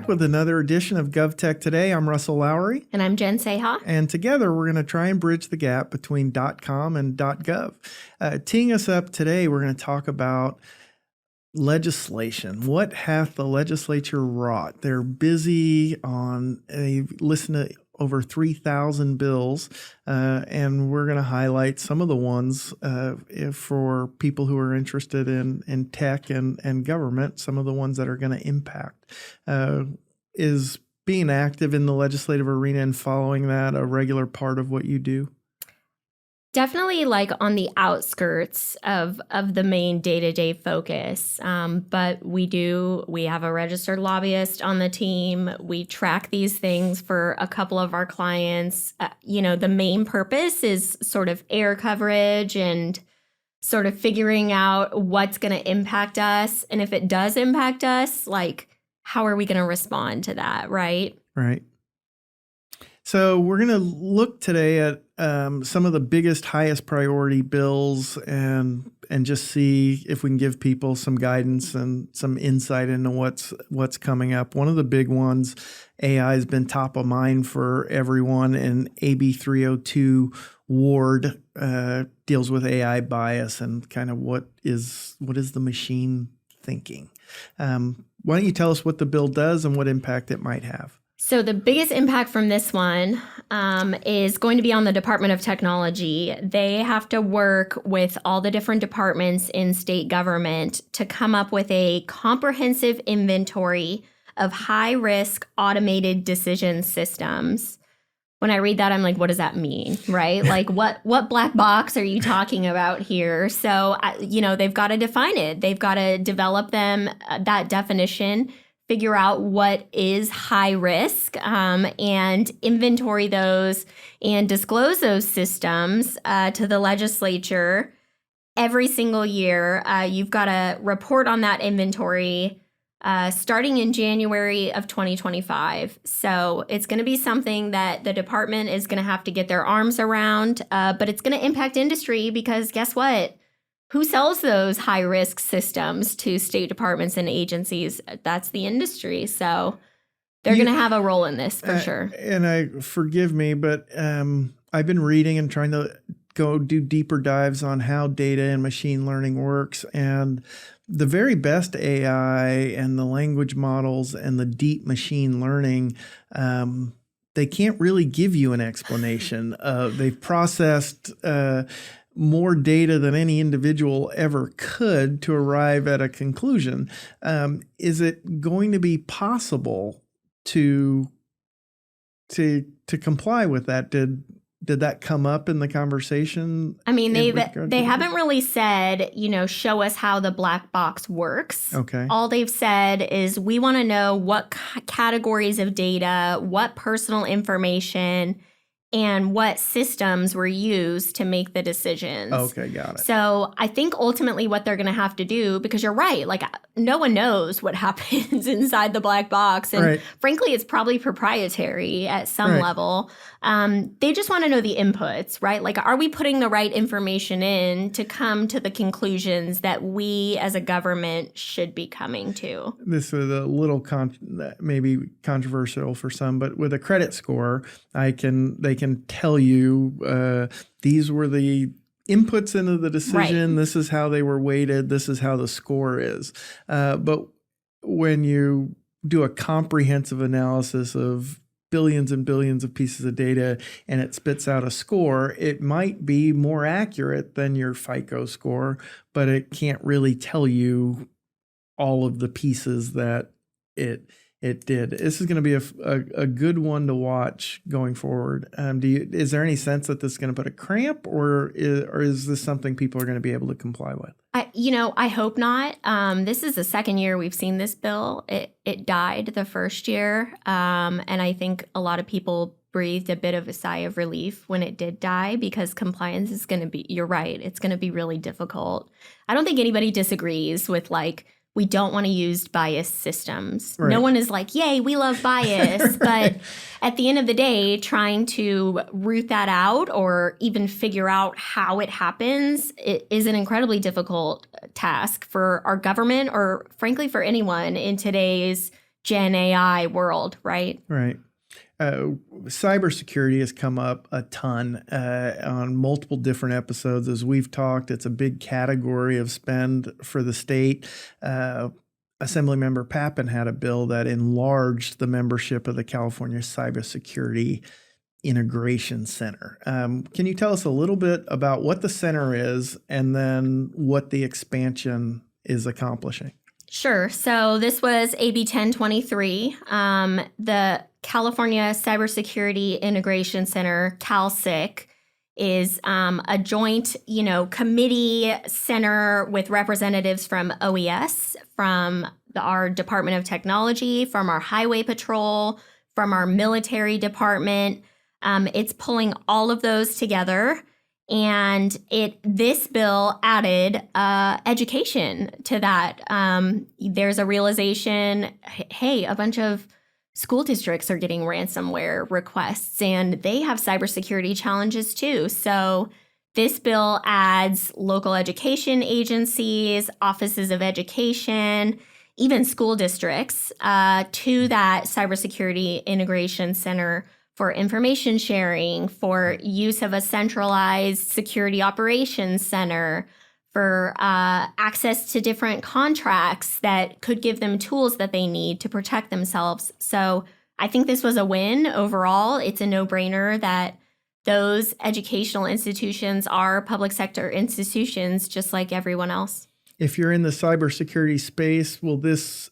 back with another edition of GovTech Today. I'm Russell Lowery. And I'm Jen Saha. And together we're going to try and bridge the gap between .com and .gov. Teeing us up today, we're going to talk about legislation. What hath the legislature wrought? They're busy on, they listen to over 3,000 bills, and we're going to highlight some of the ones for people who are interested in tech and government, some of the ones that are going to impact. Is being active in the legislative arena and following that a regular part of what you do? Definitely like on the outskirts of the main day-to-day focus. But we have a registered lobbyist on the team. We track these things for a couple of our clients. The main purpose is sort of air coverage and sort of figuring out what's going to impact us. And if it does impact us, like, how are we going to respond to that, right? Right. So we're going to look today at some of the biggest, highest priority bills and just see if we can give people some guidance and some insight into what's coming up. One of the big ones, AI has been top of mind for everyone, and AB 302 Ward deals with AI bias and kind of what is the machine thinking. Why don't you tell us what the bill does and what impact it might have? So the biggest impact from this one is going to be on the Department of Technology. They have to work with all the different departments in state government to come up with a comprehensive inventory of high-risk automated decision systems. When I read that, I'm like, what does that mean, right? Like, what black box are you talking about here? So, they've got to define it. They've got to develop that definition, figure out what is high risk, and inventory those and disclose those systems to the legislature every single year. You've got to report on that inventory starting in January of 2025. So it's going to be something that the department is going to have to get their arms around, but it's going to impact industry because guess what? Who sells those high-risk systems to state departments and agencies? That's the industry. So they're going to have a role in this for sure. And forgive me, but I've been reading and trying to go do deeper dives on how data and machine learning works. And the very best AI and the language models and the deep machine learning, they can't really give you an explanation. They've processed more data than any individual ever could to arrive at a conclusion. Is it going to be possible to comply with that? Did that come up in the conversation? I mean, they haven't really said, show us how the black box works. Okay. All they've said is we want to know what categories of data, what personal information, and what systems were used to make the decisions. Okay, got it. So I think ultimately what they're going to have to do, because you're right, like no one knows what happens inside the black box. And frankly, it's probably proprietary at some level. They just want to know the inputs, right? Like, are we putting the right information in to come to the conclusions that we as a government should be coming to? This is a little maybe controversial for some, but with a credit score, they can tell you these were the inputs into the decision. Right. This is how they were weighted. This is how the score is. But when you do a comprehensive analysis of billions and billions of pieces of data and it spits out a score, it might be more accurate than your FICO score, but it can't really tell you all of the pieces that it did. This is going to be a good one to watch going forward. Is there any sense that this is going to put a cramp, or is this something people are going to be able to comply with? I hope not. This is the second year we've seen this bill. It died the first year, and I think a lot of people breathed a bit of a sigh of relief when it did die, because compliance is going to be, you're right, it's going to be really difficult. I don't think anybody disagrees with we don't want to use biased systems. Right. No one is like, yay, we love bias. But at the end of the day, trying to root that out or even figure out how it happens is an incredibly difficult task for our government, or frankly for anyone in today's Gen AI world, right? Right. Cybersecurity has come up a ton on multiple different episodes. As we've talked, it's a big category of spend for the state. Assemblymember Pappen had a bill that enlarged the membership of the California Cybersecurity Integration Center. Can you tell us a little bit about what the center is and then what the expansion is accomplishing? Sure. So this was AB 1023. The California Cybersecurity Integration Center, CalCIC, is a joint, committee center with representatives from OES, from our Department of Technology, from our Highway Patrol, from our military department. It's pulling all of those together. And this bill added education to that. There's a realization, hey, a bunch of school districts are getting ransomware requests, and they have cybersecurity challenges too. So this bill adds local education agencies, offices of education, even school districts to that Cybersecurity Integration Center for information sharing, for use of a centralized security operations center, for access to different contracts that could give them tools that they need to protect themselves. So I think this was a win overall. It's a no-brainer that those educational institutions are public sector institutions just like everyone else. If you're in the cybersecurity space, will this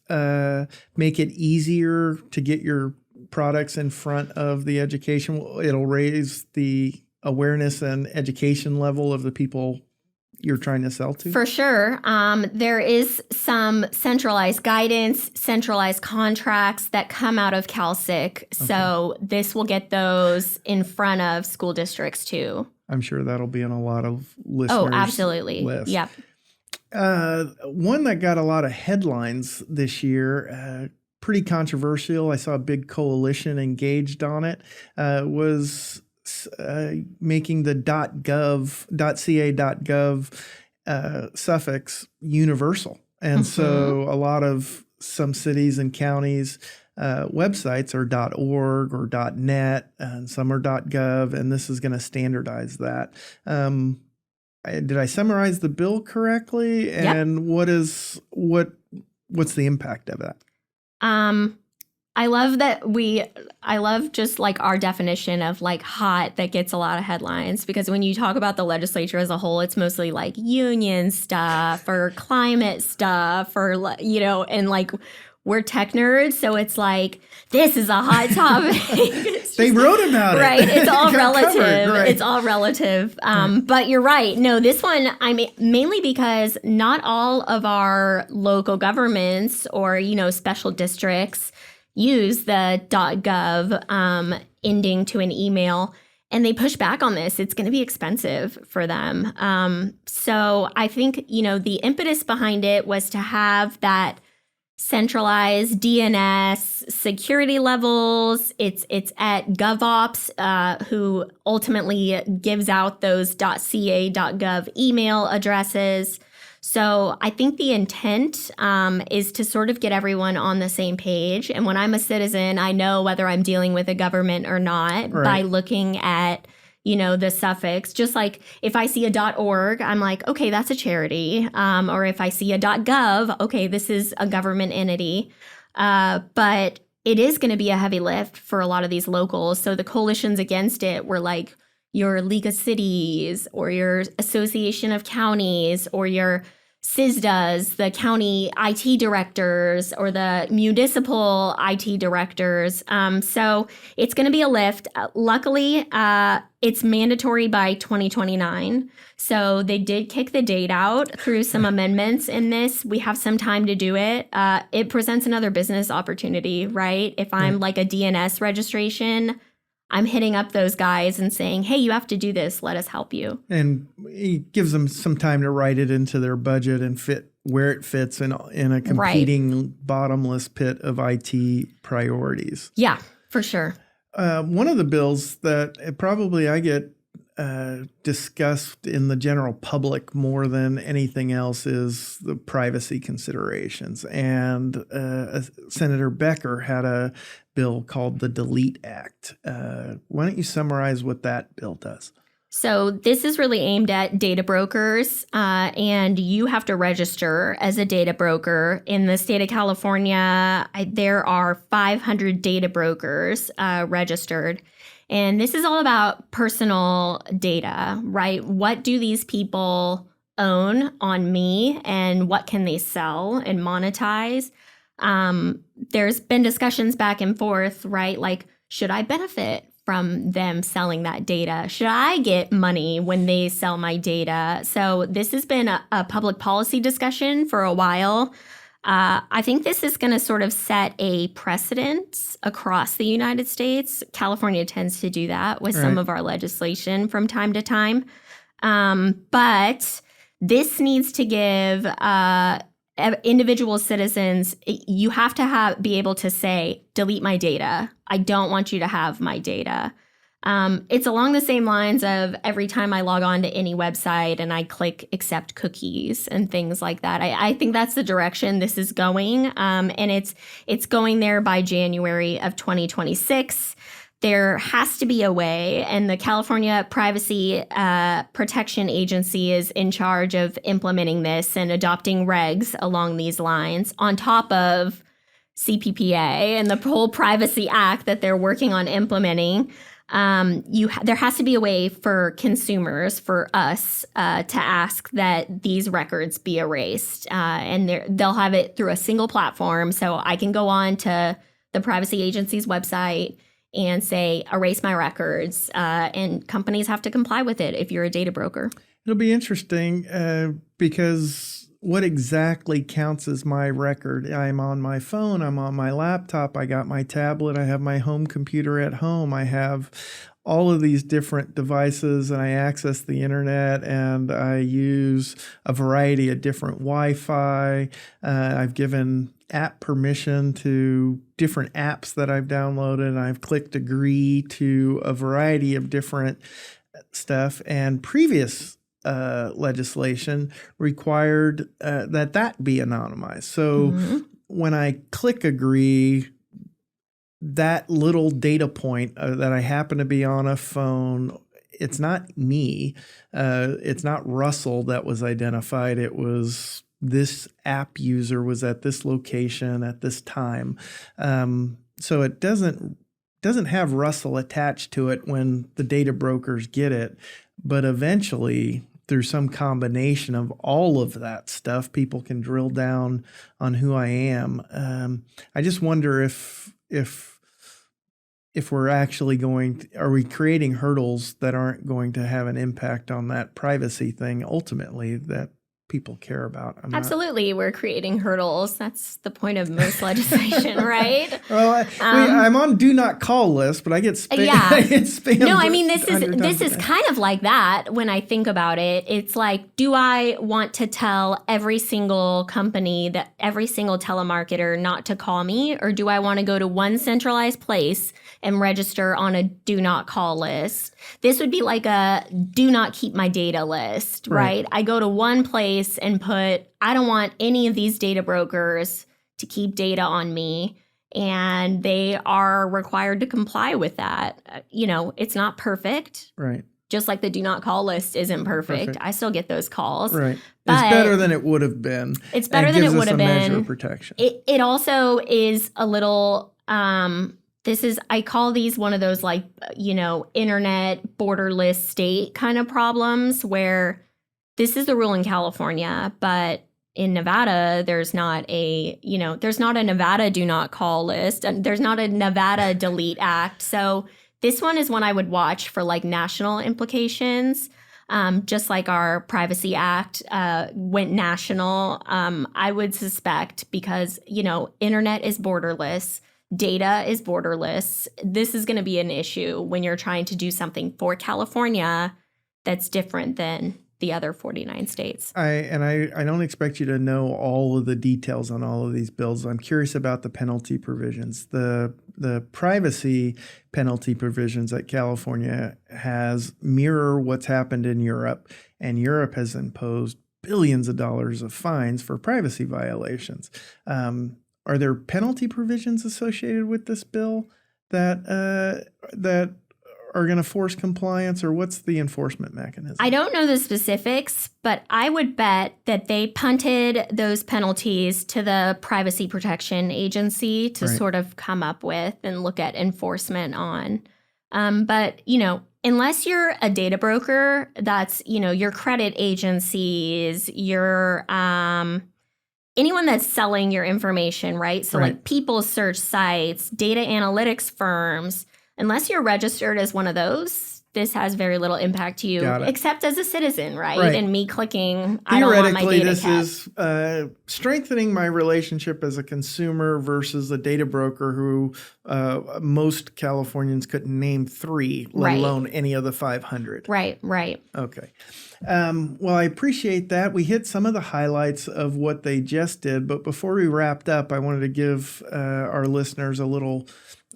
make it easier to get your products in front of the education? It'll raise the awareness and education level of the people you're trying to sell to? For sure. There is some centralized guidance, centralized contracts that come out of CalCIC. Okay. So this will get those in front of school districts too. I'm sure that'll be on a lot of listeners' Oh, absolutely. lists. Yep. One that got a lot of headlines this year, pretty controversial. I saw a big coalition engaged on it, was making the .ca.gov suffix universal. And so some cities and counties websites are .org or .net, and some are .gov, and this is going to standardize that. Did I summarize the bill correctly? And what's the impact of that? I love just like our definition of like hot that gets a lot of headlines, because when you talk about the legislature as a whole, it's mostly like union stuff or climate stuff or, and like we're tech nerds. So it's like, this is a hot topic. They wrote about it. Right. It's all relative. Covered, right. It's all relative. But you're right. No, this one, mainly because not all of our local governments or, special districts use the .gov ending to an email, and they push back on this. It's going to be expensive for them. So I think, the impetus behind it was to have that centralized DNS security levels. It's at GovOps, who ultimately gives out those .ca.gov email addresses. So I think the intent is to sort of get everyone on the same page. And when I'm a citizen, I know whether I'm dealing with a government or not by looking at, the suffix. Just like if I see a .org, I'm like, okay, that's a charity. Or if I see a .gov, okay, this is a government entity. But it is going to be a heavy lift for a lot of these locals. So the coalitions against it were like your League of Cities or your Association of Counties or your CISDAs, the county IT directors or the municipal IT directors. So it's going to be a lift. Luckily, it's mandatory by 2029. So they did kick the date out through some amendments in this. We have some time to do it. It presents another business opportunity, right? If I'm like a DNS registration, I'm hitting up those guys and saying, hey, you have to do this. Let us help you. And it gives them some time to write it into their budget and fit where it fits in a competing bottomless pit of IT priorities. Yeah, for sure. One of the bills that probably I get discussed in the general public more than anything else is the privacy considerations. And Senator Becker had a bill called the Delete Act. Why don't you summarize what that bill does? So this is really aimed at data brokers, and you have to register as a data broker. In the state of California, there are 500 data brokers registered. And this is all about personal data, right? What do these people own on me, and what can they sell and monetize? There's been discussions back and forth, right? Like, should I benefit from them selling that data? Should I get money when they sell my data? So this has been a public policy discussion for a while. I think this is going to sort of set a precedent across the United States. California tends to do that with some of our legislation from time to time. But this needs to give individual citizens, you have to be able to say, delete my data. I don't want you to have my data. It's along the same lines of every time I log on to any website and I click accept cookies and things like that. I think that's the direction this is going. And it's going there by January of 2026. There has to be a way, and the California Privacy Protection Agency is in charge of implementing this and adopting regs along these lines on top of CPPA and the whole Privacy Act that they're working on implementing. There has to be a way for consumers, for us, to ask that these records be erased, and they'll have it through a single platform. So I can go on to the Privacy Agency's website and say, erase my records, and companies have to comply with it if you're a data broker. It'll be interesting because what exactly counts as my record? I'm on my phone, I'm on my laptop, I got my tablet, I have my home computer at home, I have all of these different devices, and I access the internet, and I use a variety of different Wi-Fi. I've given app permission to different apps that I've downloaded, and I've clicked agree to a variety of different stuff. And previous legislation required that be anonymized. So when I click agree, that little data point that I happen to be on a phone, it's not me. It's not Russell that was identified. It was this app user was at this location at this time. So it doesn't have Russell attached to it when the data brokers get it. But eventually, through some combination of all of that stuff, people can drill down on who I am. I just wonder if we're actually are we creating hurdles that aren't going to have an impact on that privacy thing ultimately that people care about? Absolutely. We're creating hurdles. That's the point of most legislation, right? Well, I'm on do not call list, but I get spam. Yeah. I get spam. No, I mean, this is kind of like that when I think about it. It's like, do I want to tell every single company, that every single telemarketer not to call me? Or do I want to go to one centralized place and register on a do not call list? This would be like a do not keep my data list, right? I go to one place and put, I don't want any of these data brokers to keep data on me, and they are required to comply with that. It's not perfect. Right. Just like the do not call list isn't perfect. I still get those calls. Right. It's better than it would have been. It's better than it would have been. Measure of protection. It also is a little, I call these one of those internet borderless state kind of problems where this is the rule in California, but in Nevada, there's not a Nevada do not call list, and there's not a Nevada delete act. So this one is one I would watch for national implications. Just like our Privacy Act went national, I would suspect because, internet is borderless, data is borderless. This is going to be an issue when you're trying to do something for California that's different than the other 49 states. I don't expect you to know all of the details on all of these bills. I'm curious about the penalty provisions. The privacy penalty provisions that California has mirror what's happened in Europe, and Europe has imposed billions of dollars of fines for privacy violations. Are there penalty provisions associated with this bill that are going to force compliance, or what's the enforcement mechanism? I don't know the specifics, but I would bet that they punted those penalties to the Privacy Protection Agency to sort of come up with and look at enforcement on. But, unless you're a data broker, that's, your credit agencies, your anyone that's selling your information, right? So like people search sites, data analytics firms, unless you're registered as one of those, this has very little impact to you, except as a citizen, right? And me clicking, I don't want my data Theoretically, this is strengthening my relationship as a consumer versus a data broker who most Californians couldn't name 3, let alone any of the 500. Right. Okay. Well, I appreciate that. We hit some of the highlights of what they just did, but before we wrapped up, I wanted to give our listeners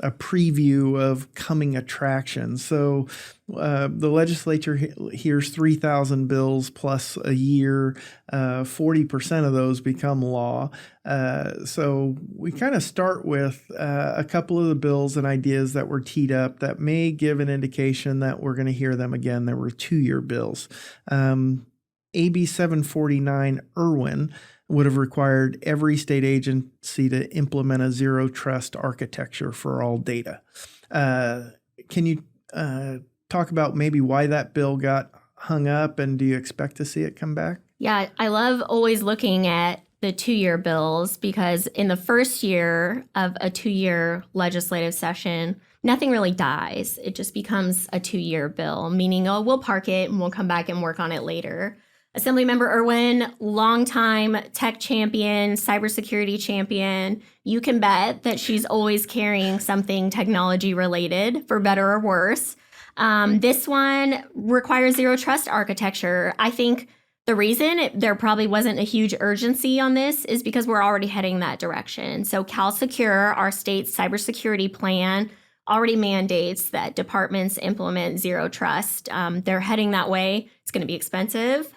a preview of coming attractions. So the legislature hears 3,000 bills plus a year. 40% of those become law. So we kind of start with a couple of the bills and ideas that were teed up that may give an indication that we're going to hear them again. There were 2-year bills. AB 749 Irwin would have required every state agency to implement a zero trust architecture for all data. Can you talk about maybe why that bill got hung up, and do you expect to see it come back? Yeah, I love always looking at the 2-year bills because in the first year of a 2-year legislative session, nothing really dies. It just becomes a 2-year bill, meaning, we'll park it and we'll come back and work on it later. Assemblymember Irwin, longtime tech champion, cybersecurity champion. You can bet that she's always carrying something technology related, for better or worse. This one requires zero trust architecture. I think the reason there probably wasn't a huge urgency on this is because we're already heading that direction. So CalSecure, our state's cybersecurity plan, already mandates that departments implement zero trust. They're heading that way. It's going to be expensive.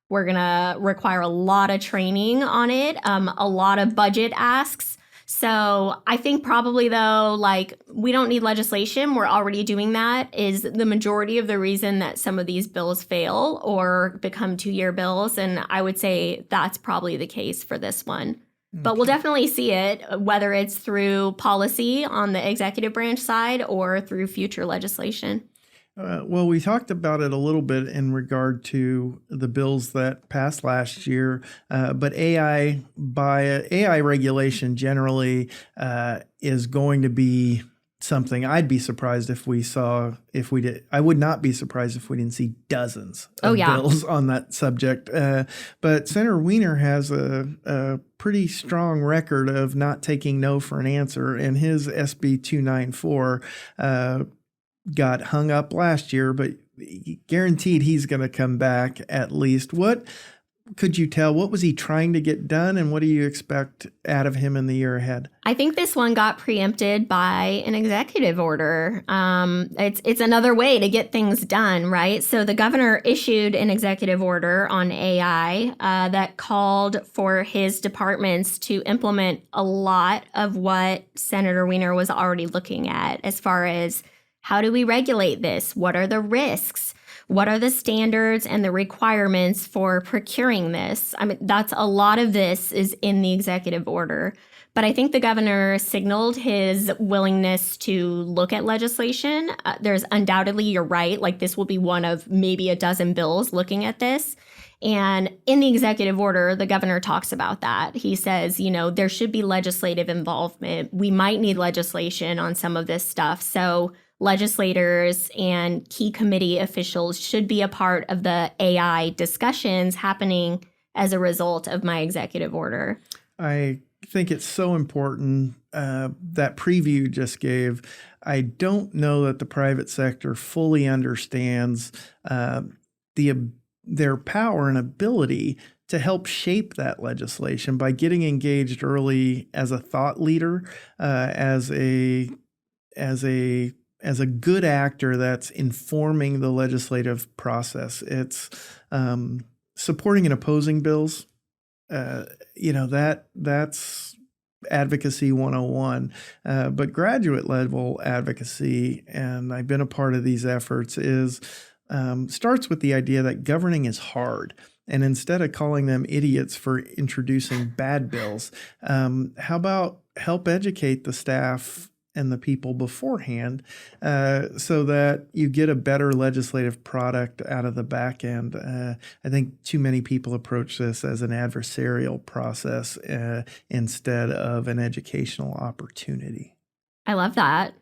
We're going to require a lot of training on it, a lot of budget asks. So I think probably, though, we don't need legislation. We're already doing that is the majority of the reason that some of these bills fail or become 2-year bills. And I would say that's probably the case for this one. Okay. But we'll definitely see it, whether it's through policy on the executive branch side or through future legislation. Well, we talked about it a little bit in regard to the bills that passed last year, but AI regulation generally is going to be something I'd be surprised if we did. I would not be surprised if we didn't see dozens of bills on that subject. But Senator Wiener has a pretty strong record of not taking no for an answer, and his SB 294 got hung up last year, but guaranteed he's going to come back at least. What could you tell? What was he trying to get done, and what do you expect out of him in the year ahead? I think this one got preempted by an executive order. It's another way to get things done, right? So the governor issued an executive order on AI that called for his departments to implement a lot of what Senator Wiener was already looking at as far as how do we regulate this? What are the risks? What are the standards and the requirements for procuring this? I mean, that's a lot of this is in the executive order. But I think the governor signaled his willingness to look at legislation. There's undoubtedly, you're right, this will be one of maybe a dozen bills looking at this. And in the executive order, the governor talks about that. He says, there should be legislative involvement. We might need legislation on some of this stuff. So legislators and key committee officials should be a part of the AI discussions happening as a result of my executive order. I think it's so important that preview you just gave. I don't know that the private sector fully understands the their power and ability to help shape that legislation by getting engaged early as a thought leader, as a good actor that's informing the legislative process. It's supporting and opposing bills. That's Advocacy 101. But graduate level advocacy, and I've been a part of these efforts, starts with the idea that governing is hard. And instead of calling them idiots for introducing bad bills, how about help educate the staff and the people beforehand so that you get a better legislative product out of the back end. I think too many people approach this as an adversarial process instead of an educational opportunity. I love that.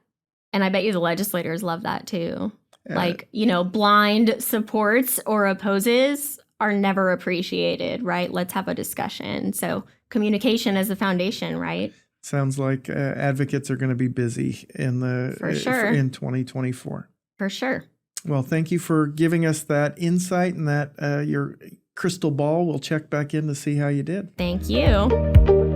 And I bet you the legislators love that too. Blind supports or opposes are never appreciated, right? Let's have a discussion. So communication is the foundation, right? Sounds like advocates are going to be busy in 2024. For sure. Well, thank you for giving us that insight and that your crystal ball. We'll check back in to see how you did. Thank you.